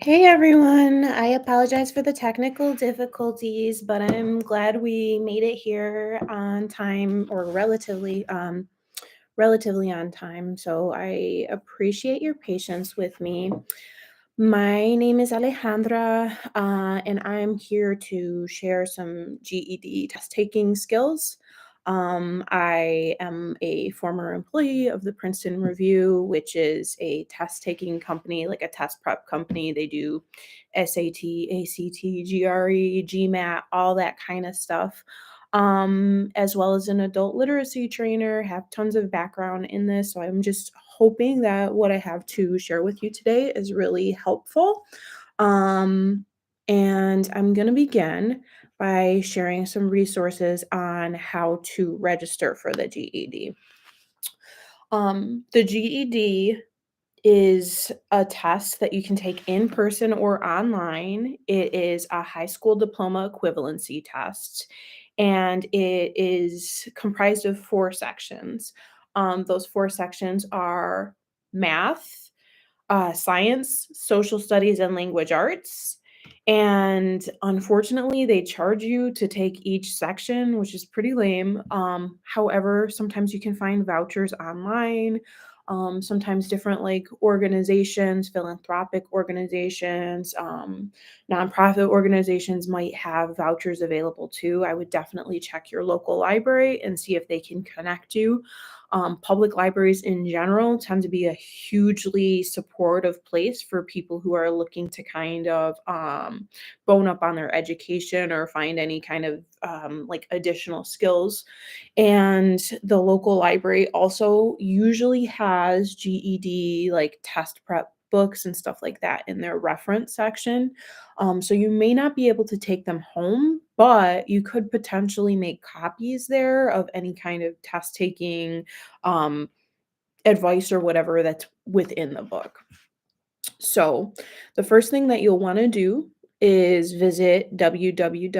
Hey everyone, I apologize for the technical difficulties, but I'm glad we made it here on time or relatively on time. So I appreciate your patience with me. My name is Alejandra, and I'm here to share some GED test taking skills. I am a former employee of the Princeton Review, which is a test taking company, like a test prep company. They do SAT, ACT, GRE, GMAT, all that kind of stuff. As well as an adult literacy trainer, have tons of background in this. So I'm just hoping that what I have to share with you today is really helpful. Um, and I'm going to begin by sharing some resources on how to register for the GED. The GED is a test that you can take in person or online. It is a high school diploma equivalency test, and it is comprised of four sections. Those four sections are math, science, social studies, and language arts. And unfortunately, they charge you to take each section, which is pretty lame. However, sometimes you can find vouchers online. Sometimes different like organizations, philanthropic organizations, nonprofit organizations might have vouchers available too. I would definitely check your local library and see if they can connect you. Public libraries in general tend to be a hugely supportive place for people who are looking to kind of bone up on their education or find any kind of like additional skills. And the local library also usually has GED like test prep books and stuff like that in their reference section. So you may not be able to take them home, but you could potentially make copies there of any kind of test taking um, advice or whatever that's within the book. So the first thing that you'll want to do is visit www.ged.com,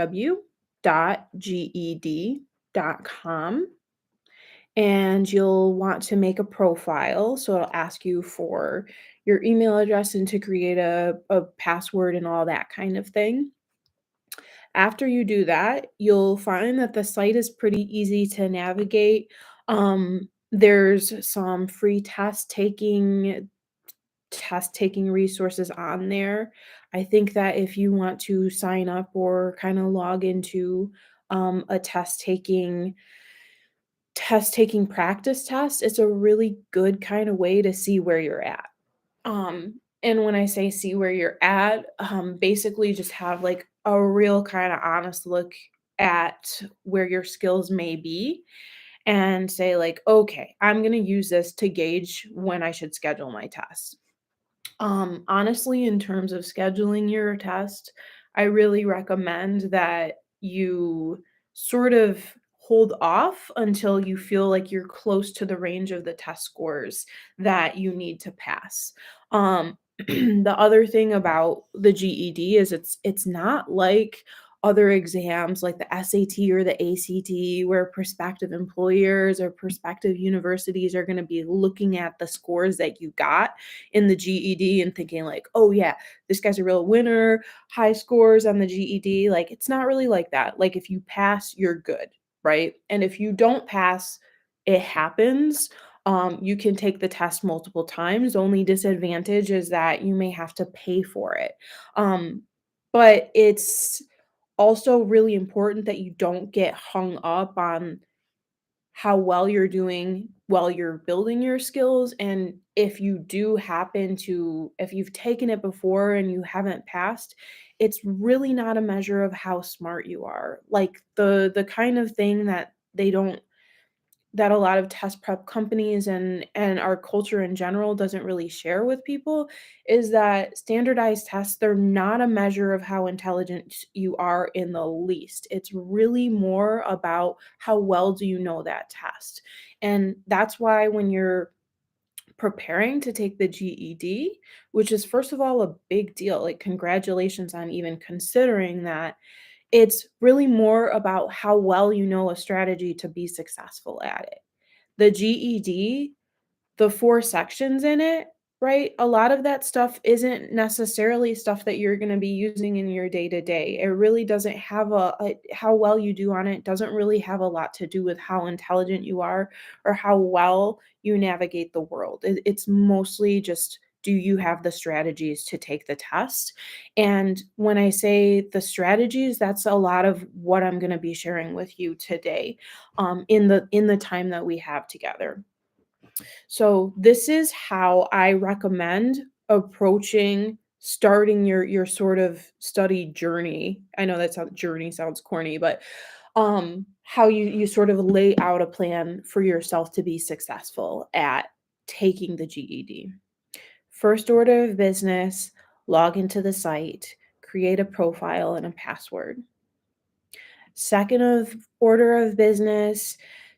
and you'll want to make a profile. So it'll ask you for your email address and to create a password and all that kind of thing. After you do that, you'll find that the site is pretty easy to navigate. There's some free test taking resources on there. I think that if you want to sign up or kind of log into a test taking practice test, it's a really good kind of way to see where you're at. And when I say see where you're at, basically just have like a real kind of honest look at where your skills may be and say like, okay, I'm going to use this to gauge when I should schedule my test. Honestly, in terms of scheduling your test, I really recommend that you sort of hold off until you feel like you're close to the range of the test scores that you need to pass. The other thing about the GED is it's not like other exams like the SAT or the ACT where prospective employers or prospective universities are going to be looking at the scores that you got in the GED and thinking like, "Oh yeah, this guy's a real winner, high scores on the GED." Like it's not really like that. Like if you pass, you're good, right? And if you don't pass, it happens. You can take the test multiple times. The only disadvantage is that you may have to pay for it. But it's also really important that you don't get hung up on how well you're doing while you're building your skills. And if you do happen to, if you've taken it before and you haven't passed, it's really not a measure of how smart you are. Like the kind of thing that they don't that a lot of test prep companies and our culture in general doesn't really share with people is that standardized tests, they're not a measure of how intelligent you are in the least. It's really more about how well do you know that test. And that's why when you're preparing to take the GED, which is first of all a big deal, like congratulations on even considering that, it's really more about how well you know a strategy to be successful at it. The GED, the 4 sections in it, right? A lot of that stuff isn't necessarily stuff that you're gonna be using in your day to day. It really doesn't have a how well you do on it doesn't really have a lot to do with how intelligent you are or how well you navigate the world. It's mostly just, do you have the strategies to take the test? And when I say the strategies, that's a lot of what I'm gonna be sharing with you today, in the time that we have together. So this is how I recommend approaching starting your sort of study journey. I know that sound journey sounds corny, but how you sort of lay out a plan for yourself to be successful at taking the GED. First order of business, log into the site, create a profile and a password. Second of order of business,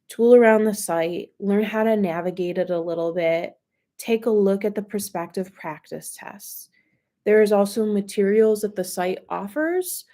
tool around the site, learn how to navigate it a little bit, take a look at the prospective practice tests. There is also materials that the site offers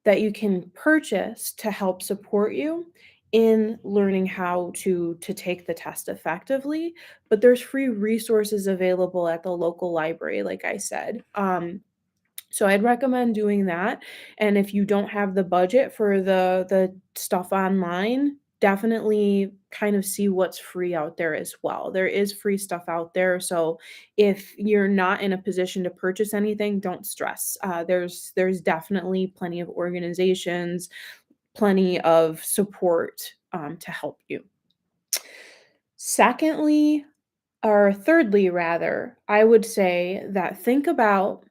that you can purchase to help support you in learning how to take the test effectively, but there's free resources available at the local library, like I said. So I'd recommend doing that, and if you don't have the budget for the stuff online, definitely kind of see what's free out there as well. There is free stuff out there, so if you're not in a position to purchase anything, don't stress. There's definitely plenty of organizations, plenty of support, to help you. Secondly, or thirdly rather, I would say that think about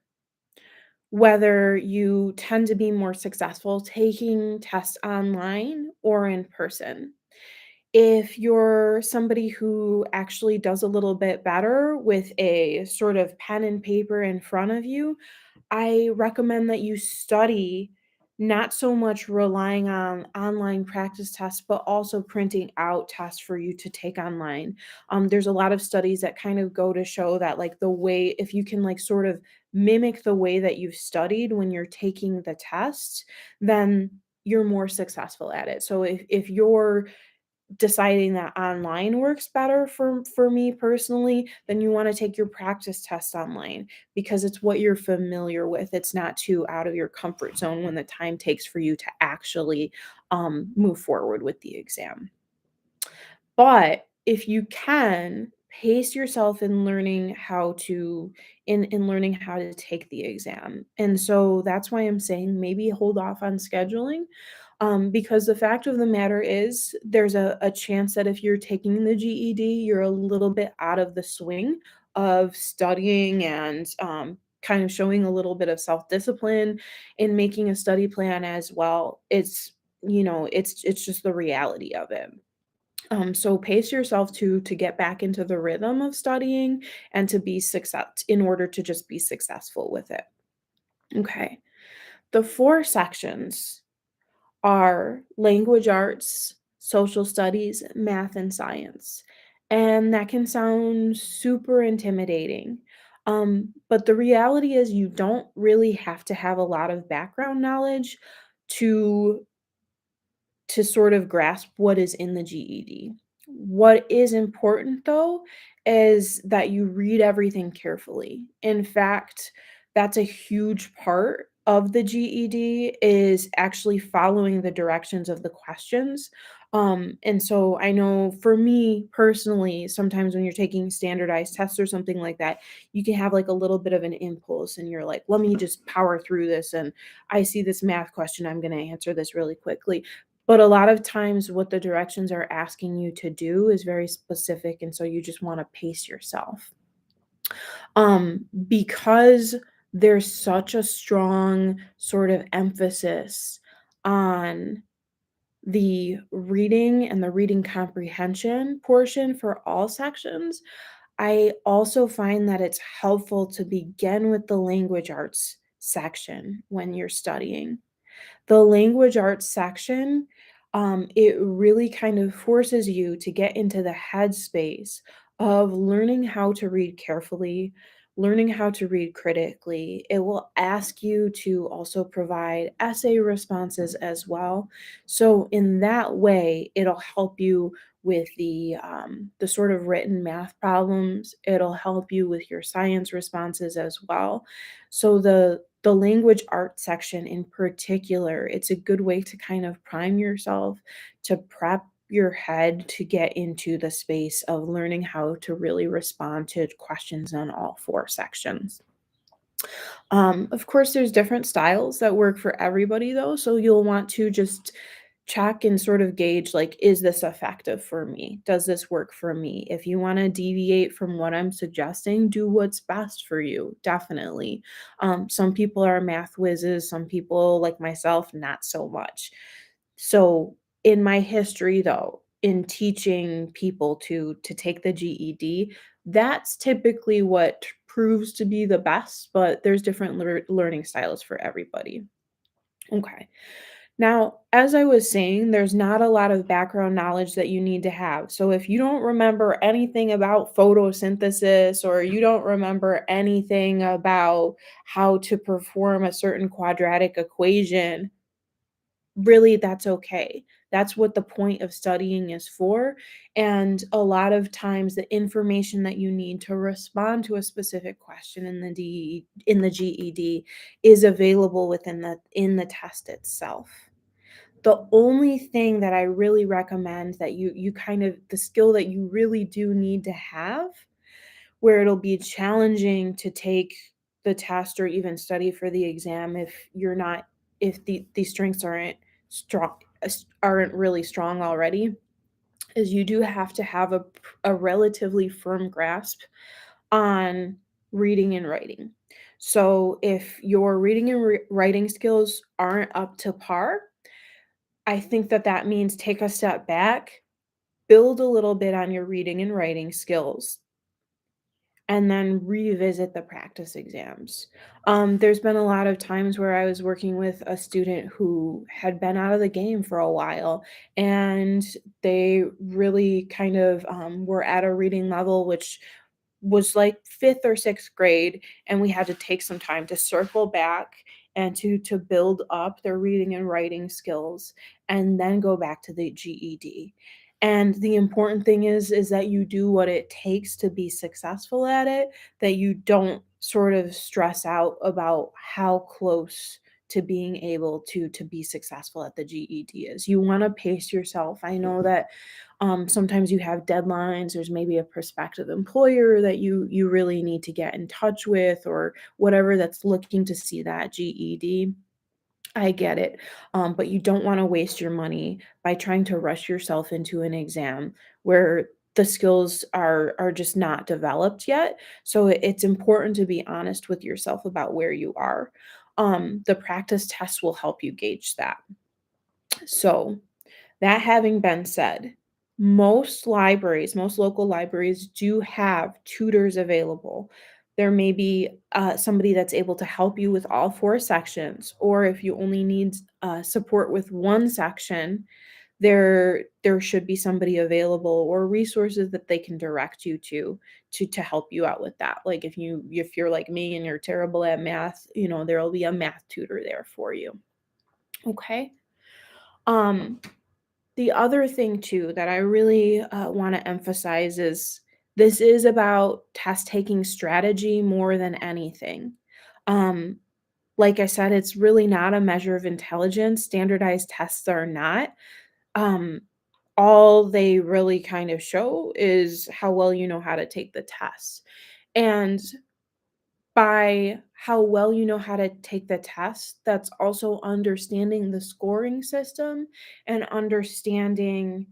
whether you tend to be more successful taking tests online or in person. If you're somebody who actually does a little bit better with a sort of pen and paper in front of you, I recommend that you study, not so much relying on online practice tests, but also printing out tests for you to take online. There's a lot of studies that kind of go to show that, like, the way, if you can, like, sort of mimic the way that you've studied when you're taking the test, then you're more successful at it. So if you're deciding that online works better for me personally, then you wanna take your practice test online because it's what you're familiar with. It's not too out of your comfort zone when the time takes for you to actually, move forward with the exam. But if you can, pace yourself in learning how to in learning how to take the exam. And so that's why I'm saying maybe hold off on scheduling, because the fact of the matter is there's a chance that if you're taking the GED, you're a little bit out of the swing of studying and, kind of showing a little bit of self-discipline and making a study plan as well. It's just the reality of it. So pace yourself to get back into the rhythm of studying and to be success in order to just be successful with it. Okay. The 4 sections are language arts, social studies, math, and science. And that can sound super intimidating. But the reality is you don't really have to have a lot of background knowledge to sort of grasp what is in the GED. What is important though is that you read everything carefully. In fact, that's a huge part of the GED is actually following the directions of the questions. And so I know for me personally, sometimes when you're taking standardized tests or something like that, you can have like a little bit of an impulse and you're like, let me just power through this. And I see this math question, I'm going to answer this really quickly. But a lot of times what the directions are asking you to do is very specific, and so you just wanna pace yourself. Because there's such a strong sort of emphasis on the reading and the reading comprehension portion for all sections, I also find that it's helpful to begin with the language arts section when you're studying. The language arts section, it really kind of forces you to get into the headspace of learning how to read carefully, learning how to read critically. It will ask you to also provide essay responses as well. So in that way, it'll help you with the sort of written math problems. It'll help you with your science responses as well. So the language arts section in particular, it's a good way to kind of prime yourself to prep your head to get into the space of learning how to really respond to questions on all four sections. Of course, there's different styles that work for everybody, though. So you'll want to just check and sort of gauge like, is this effective for me? Does this work for me? If you want to deviate from what I'm suggesting, do what's best for you. Definitely. Some people are math whizzes, some people, like myself, not so much. So, in my history though, in teaching people to take the GED, that's typically what proves to be the best, but there's different learning styles for everybody. Okay. Now, as I was saying, there's not a lot of background knowledge that you need to have. So if you don't remember anything about photosynthesis or you don't remember anything about how to perform a certain quadratic equation, really, that's okay. That's what the point of studying is for, and a lot of times the information that you need to respond to a specific question in the GED is available within the test itself. The only thing that I really recommend that you kind of the skill that you really do need to have where it'll be challenging to take the test or even study for the exam if you're not if the strengths strong aren't really strong already, is you do have to have a relatively firm grasp on reading and writing. So if your reading and writing skills aren't up to par, I think that that means take a step back, build a little bit on your reading and writing skills, and then revisit the practice exams. There's been a lot of times where I was working with a student who had been out of the game for a while, and they really kind of were at a reading level which was like 5th or 6th grade, and we had to take some time to circle back and to build up their reading and writing skills and then go back to the GED. And the important thing is that you do what it takes to be successful at it, that you don't sort of stress out about how close to being able to be successful at the GED is. You want to pace yourself. I know that sometimes you have deadlines. There's maybe a prospective employer that you really need to get in touch with, or whatever that's looking to see that GED. I get it, but you don't want to waste your money by trying to rush yourself into an exam where the skills are just not developed yet. So it's important to be honest with yourself about where you are. The practice test will help you gauge that. So that having been said, most local libraries do have tutors available. There may be somebody that's able to help you with all four sections, or if you only need support with one section, there should be somebody available or resources that they can direct you to help you out with that. Like if you're like me and you're terrible at math, there will be a math tutor there for you. Okay. Um, the other thing too that I really, wanna emphasize is this is about test taking strategy more than anything. Um, like I said, it's really not a measure of intelligence, standardized tests are not. Um, all they really kind of show is how well you know how to take the test, and by how well you know how to take the test, that's also understanding the scoring system and understanding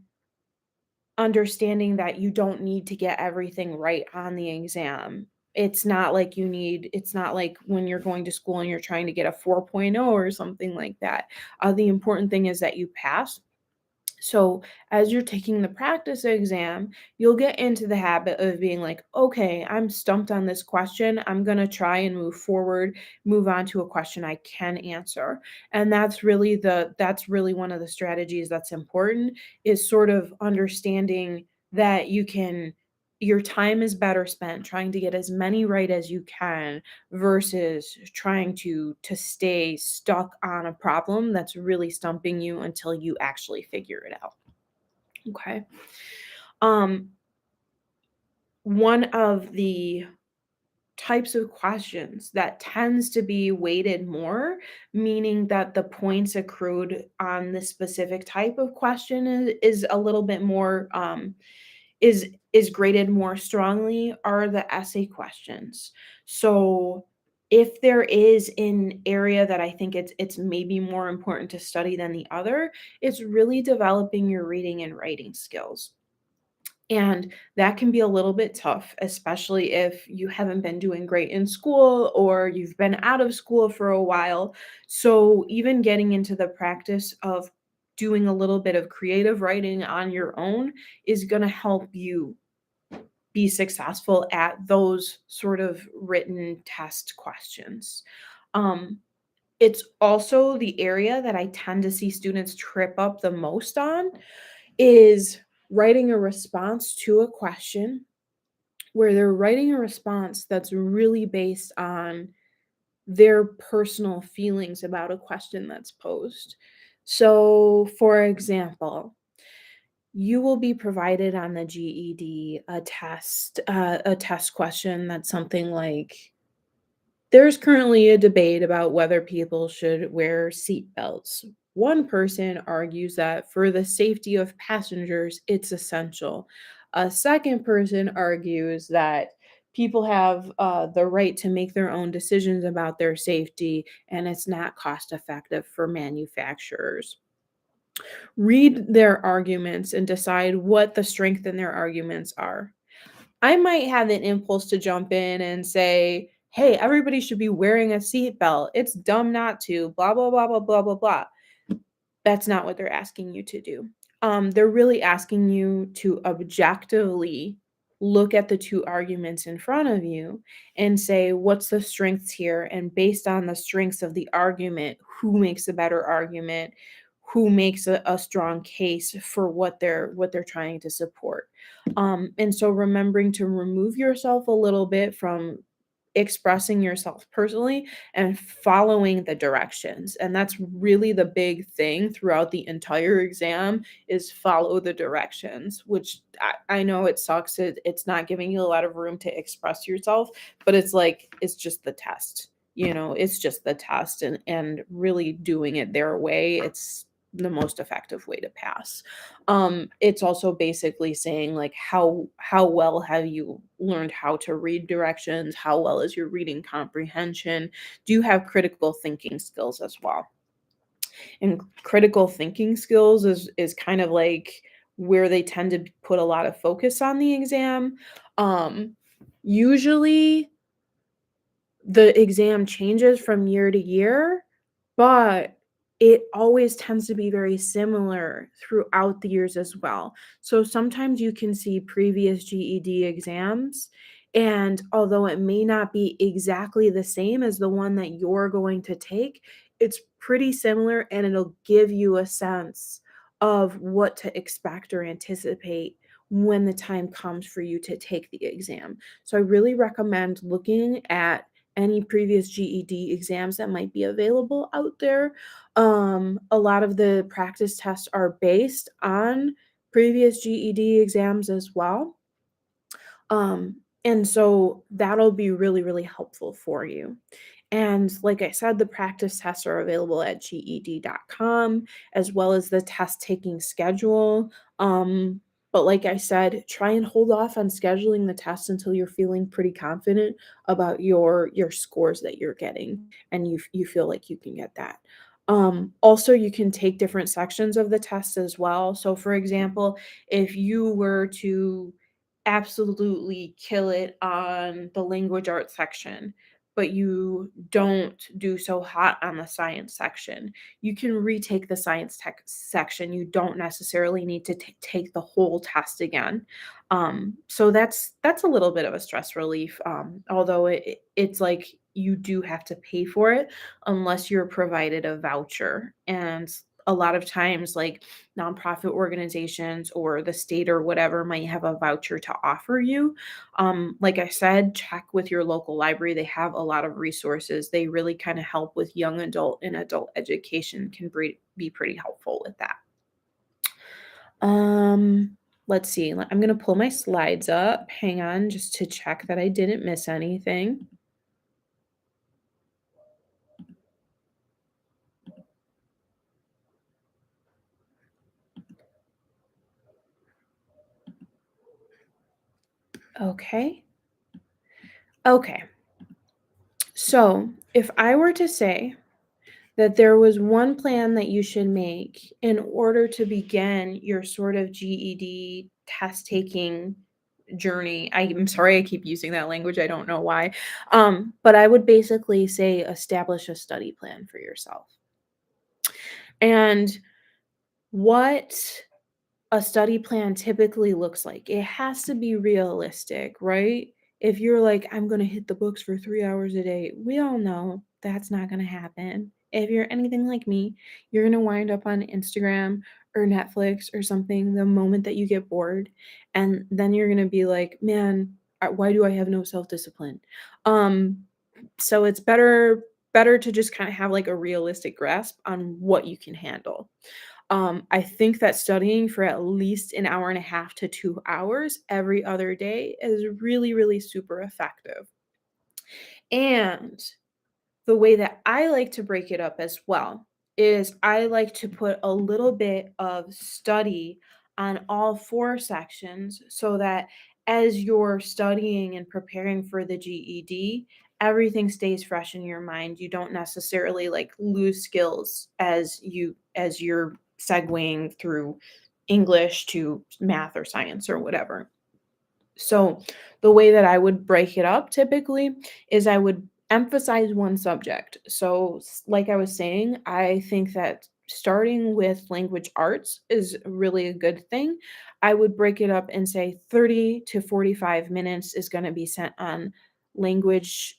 that you don't need to get everything right on the exam. It's not like when you're going to school and you're trying to get a 4.0 or something like that. The important thing is that you pass. So, as you're taking the practice exam, you'll get into the habit of being like, okay, I'm stumped on this question. I'm going to try and move forward, move on to a question I can answer. And that's really one of the strategies that's important, is sort of understanding that you can your time is better spent trying to get as many right as you can versus trying to stay stuck on a problem that's really stumping you until you actually figure it out. Okay. Um, one of the types of questions that tends to be weighted more, meaning that the points accrued on the specific type of question is a little bit more is graded more strongly are the essay questions. So if there is an area that I think it's maybe more important to study than the other, it's really developing your reading and writing skills. And that can be a little bit tough, especially if you haven't been doing great in school or you've been out of school for a while. So, even getting into the practice of doing a little bit of creative writing on your own is going to help you be successful at those sort of written test questions. Um, it's also the area that I tend to see students trip up the most on is writing a response to a question where they're writing a response that's really based on their personal feelings about a question that's posed. So, for example, you will be provided on the GED a test question that's something like, there's currently a debate about whether people should wear seat belts. One person argues that for the safety of passengers, it's essential. A second person argues that people have the right to make their own decisions about their safety and it's not cost effective for manufacturers. Read their arguments and decide what the strength in their arguments are. I might have an impulse to jump in and say, "Hey, everybody should be wearing a seatbelt. It's dumb not to, blah, blah, blah, blah, blah, blah, blah." That's not what they're asking you to do. They're really asking you to objectively look at the two arguments in front of you and say, what's the strengths here? And based on the strengths of the argument, who makes a better argument? Who makes a strong case for what they're trying to support? And so remembering to remove yourself a little bit from expressing yourself personally and following the directions. And that's really the big thing throughout the entire exam is follow the directions, which I know it sucks. It's not giving you a lot of room to express yourself, but it's like it's just the test. It's just the test and really doing it their way. It's the most effective way to pass. It's also basically saying like how well have you learned how to read directions? How well is your reading comprehension? Do you have critical thinking skills as well? And critical thinking skills is kind of like where they tend to put a lot of focus on the exam. Usually the exam changes from year to year, but it always tends to be very similar throughout the years as well. So sometimes you can see previous GED exams, and although it may not be exactly the same as the one that you're going to take, it's pretty similar and it'll give you a sense of what to expect or anticipate when the time comes for you to take the exam. So I really recommend looking at any previous GED exams that might be available out there. A lot of the practice tests are based on previous GED exams as well. And so that'll be really, really helpful for you. And like I said, the practice tests are available at GED.com as well as the test taking schedule. But like I said, try and hold off on scheduling the test until you're feeling pretty confident about your scores that you're getting and you feel like you can get that. Also, you can take different sections of the test as well. So, for example, if you were to absolutely kill it on the language arts section, but you don't do so hot on the science section. You can retake the science tech section. You don't necessarily need to take the whole test again. So that's a little bit of a stress relief. Although it's like you do have to pay for it unless you're provided a voucher. And a lot of times, like, nonprofit organizations or the state or whatever might have a voucher to offer you. Like I said, check with your local library. They have a lot of resources. They really kind of help with young adult and adult education, can be pretty helpful with that. Um, let's see. I'm going to pull my slides up. Hang on just to check that I didn't miss anything. Okay. Okay. So, if I were to say that there was one plan that you should make in order to begin your sort of GED test taking journey. I'm sorry I keep using that language. I don't know why. But I would basically say establish a study plan for yourself. And what a study plan typically looks like. It has to be realistic, right? If you're like, I'm going to hit the books for 3 hours a day, we all know that's not going to happen. If you're anything like me, you're going to wind up on Instagram or Netflix or something the moment that you get bored. And then you're going to be like, man, why do I have no self discipline? Um, so it's better to just kind of have like a realistic grasp on what you can handle. I think that studying for at least an hour and a half to 2 hours every other day is really, really super effective. And the way that I like to break it up as well is I like to put a little bit of study on all 4 sections so that as you're studying and preparing for the GED, everything stays fresh in your mind. You don't necessarily like lose skills as you're segueing through English to math or science or whatever. So, the way that I would break it up typically is I would emphasize one subject. So, like I was saying, I think that starting with language arts is really a good thing. I would break it up and say 30 to 45 minutes is going to be spent on language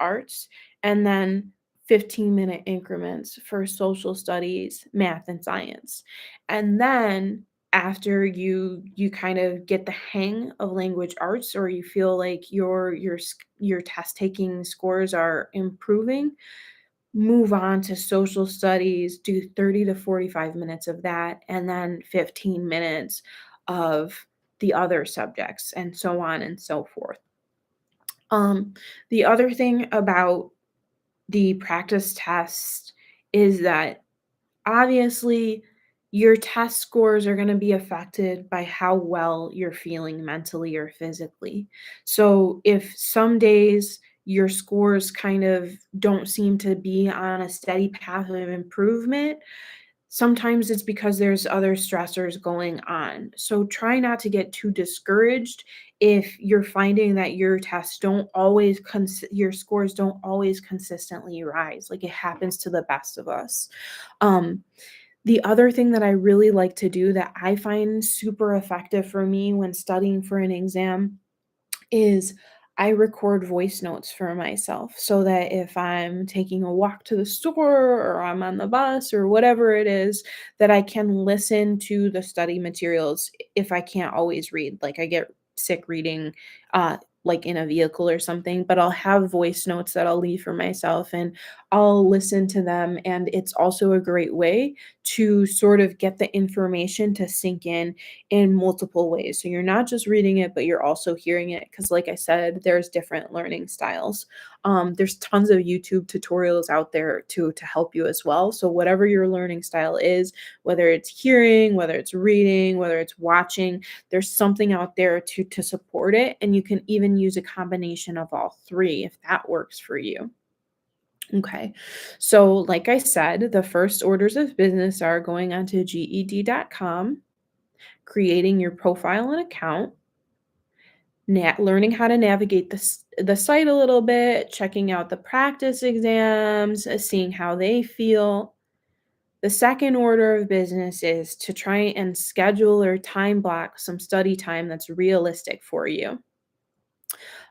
arts, and then 15-minute increments for social studies, math, and science. And then after you kind of get the hang of language arts, or you feel like your test taking scores are improving, move on to social studies, do 30 to 45 minutes of that, and then 15 minutes of the other subjects, and so on and so forth. The other thing about the practice test is that obviously, your test scores are going to be affected by how well you're feeling mentally or physically. So, if some days your scores kind of don't seem to be on a steady path of improvement, sometimes it's because there's other stressors going on. So, try not to get too discouraged if you're finding that your scores don't always consistently rise. Like, it happens to the best of us. Um, the other thing that I really like to do that I find super effective for me when studying for an exam is I record voice notes for myself so that if I'm taking a walk to the store or I'm on the bus or whatever it is, that I can listen to the study materials if I can't always read. Like, I get sick reading like in a vehicle or something, but I'll have voice notes that I'll leave for myself and I'll listen to them. And it's also a great way to sort of get the information to sink in multiple ways. So you're not just reading it, but you're also hearing it. Because, like I said, there's different learning styles. There's tons of YouTube tutorials out there to help you as well. So whatever your learning style is, whether it's hearing, whether it's reading, whether it's watching, there's something out there to support it. And you can even use a combination of all three if that works for you. Okay. So, like I said, the first orders of business are going onto GED.com, creating your profile and account, learning how to navigate the site a little bit, checking out the practice exams, seeing how they feel. The second order of business is to try and schedule or time block some study time that's realistic for you.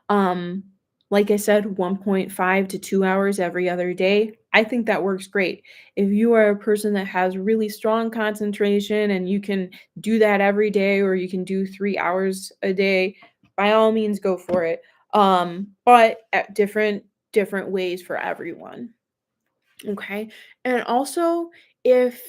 Um, like I said, 1.5 to 2 hours every other day. I think that works great. If you are a person that has really strong concentration and you can do that every day or you can do 3 hours a day, by all means go for it. But at different ways for everyone. Okay? And also, if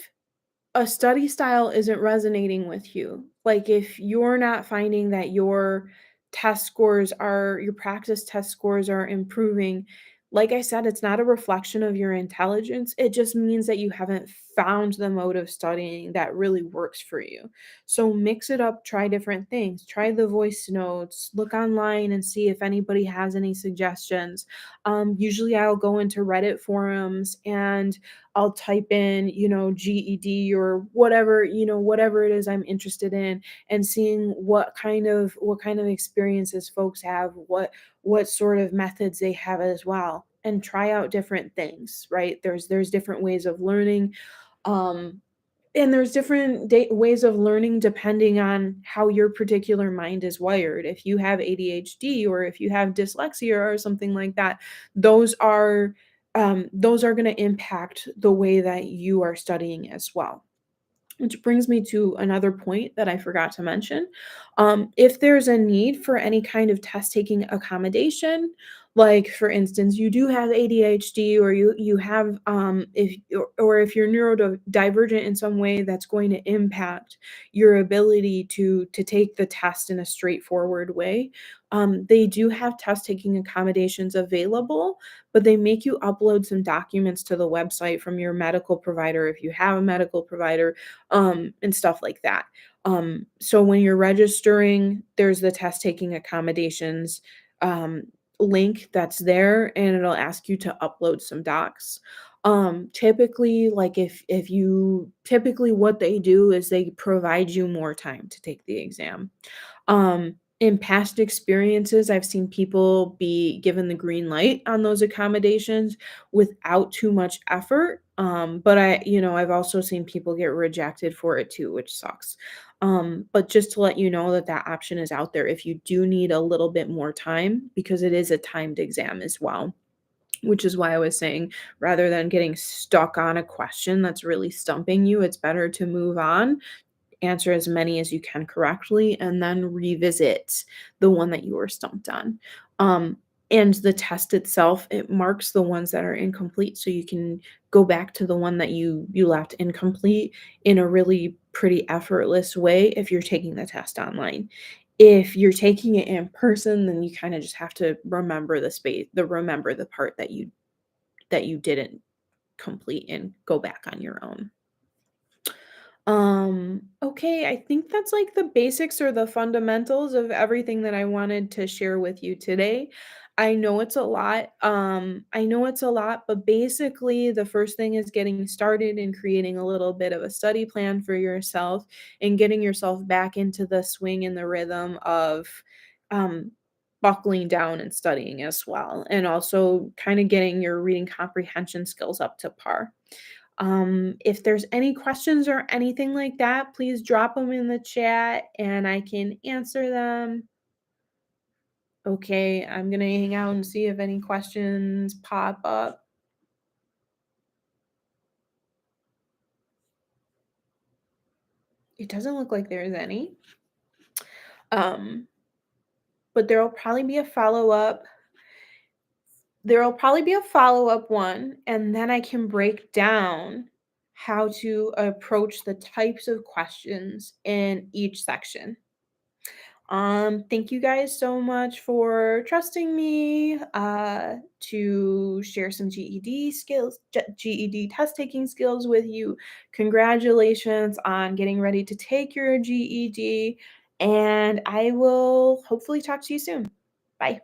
a study style isn't resonating with you, like if you're not finding that your practice test scores are improving, like I said, it's not a reflection of your intelligence. It just means that you haven't found the mode of studying that really works for you. So mix it up, try different things, try the voice notes, look online and see if anybody has any suggestions. Usually I'll go into Reddit forums and I'll type in, GED or whatever, whatever it is I'm interested in, and seeing what kind of experiences folks have, what sort of methods they have as well, and try out different things, right? There's different ways of learning. Um and there's different ways of learning depending on how your particular mind is wired. If you have ADHD or if you have dyslexia or something like that, those are those are going to impact the way that you are studying as well. Which brings me to another point that I forgot to mention. If there's a need for any kind of test taking accommodation, like for instance, you do have ADHD, or you have if or if you're neurodivergent in some way that's going to impact your ability to take the test in a straightforward way. They do have test taking accommodations available, but they make you upload some documents to the website from your medical provider if you have a medical provider, and stuff like that. So when you're registering, there's the test taking accommodations um, link that's there, and it'll ask you to upload some docs. Typically, like if you typically what they do is they provide you more time to take the exam. In past experiences, I've seen people be given the green light on those accommodations without too much effort. But I've also seen people get rejected for it too, which sucks. But just to let you know that that option is out there if you do need a little bit more time, because it is a timed exam as well. Which is why I was saying, rather than getting stuck on a question that's really stumping you, it's better to move on, answer as many as you can correctly, and then revisit the one that you were stumped on. Um, and the test itself, it marks the ones that are incomplete, so you can go back to the one that you left incomplete in a really pretty effortless way if you're taking the test online. If you're taking it in person, then you kind of just have to remember the part that you didn't complete and go back on your own. Okay, I think that's like the basics or the fundamentals of everything that I wanted to share with you today. I know it's a lot, but basically the first thing is getting started and creating a little bit of a study plan for yourself and getting yourself back into the swing and the rhythm of um buckling down and studying as well, and also kind of getting your reading comprehension skills up to par. If there's any questions or anything like that, please drop them in the chat and I can answer them. Okay, I'm gonna hang out and see if any questions pop up. It doesn't look like there's any. Um, but there'll probably be a follow-up one, and then I can break down how to approach the types of questions in each section. Thank you guys so much for trusting me to share some GED skills, GED test taking skills with you. Congratulations on getting ready to take your GED, and I will hopefully talk to you soon. Bye.